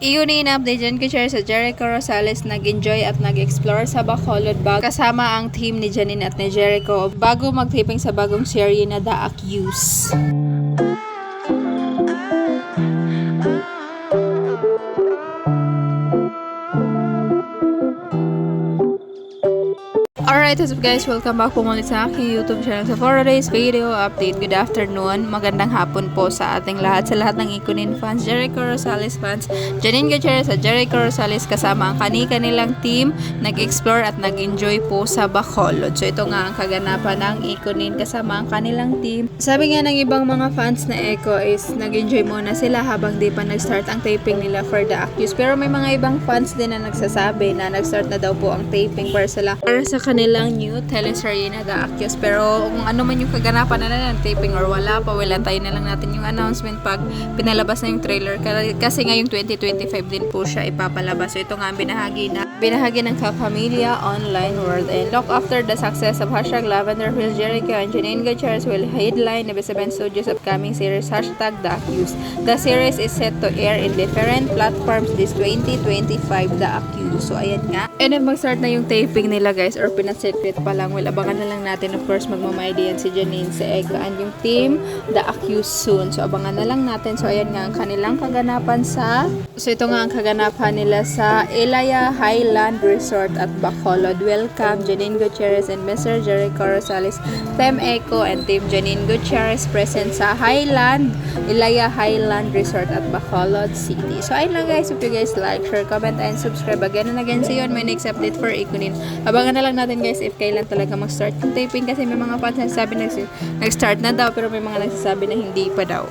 Iyon in-update dyan ko share sa Jericho Rosales nag-enjoy at nag-explore sa Bacolod kasama ang team ni Janine at ni Jericho bago mag-taping sa bagong serye na The Accused. Alright, what's up guys? Welcome back po muli sa aking YouTube channel. So for today's video update, good afternoon, magandang hapon po sa ating lahat, sa lahat ng Ikunin fans, Jericho Rosales fans, Janine Gutierrez sa Jericho Rosales kasama ang kanilang team, nag-explore at nag-enjoy po sa Bacolod. So ito nga ang kaganapan ng Ikunin kasama ang kanilang team. Sabi nga ng ibang mga fans na Echo is nag-enjoy muna sila habang di pa nag-start ang taping nila for The Accused. Pero may mga ibang fans din na nagsasabi na nag-start na daw po ang taping para sa kanilang new teleserye na The Accused. Pero kung ano man yung kaganapan na ng taping or wala pa, tayo na lang natin yung announcement pag pinalabas na yung trailer. Kasi ngayong 2025 din po siya ipapalabas. So ito nga ang binahagi ng Kapamilya Online World. And look, after the success of #Lavender Hills, Jericho and Janine Gutierrez will headline the Best Studios upcoming series #The Accused. The series is set to air in different platforms this 2025, The Accused. So ayan nga. And then mag-start na yung taping nila guys, or pinasecret pa lang. Well, abangan na lang natin. Of course, magmamaydi yan si Janine, si Eka, and yung team, The Accused soon. So, abangan na lang natin. So, ayan nga ang kanilang kaganapan So, ito nga ang kaganapan nila sa Elaya Highland Resort at Bacolod. Welcome, Janine Gutierrez and Mr. Jericho Rosales, Team Echo and Team Janine Gutierrez present sa Elaya Highland Resort at Bacolod City. So, ayun lang guys. If you guys like, share, comment, and subscribe. Again and again, see you on my next update for Ikunin. Abangan na lang natin guys if kailan talaga mag-start yung taping kasi may mga fans nagsasabi nag-start na daw pero may mga nagsasabi na hindi pa daw.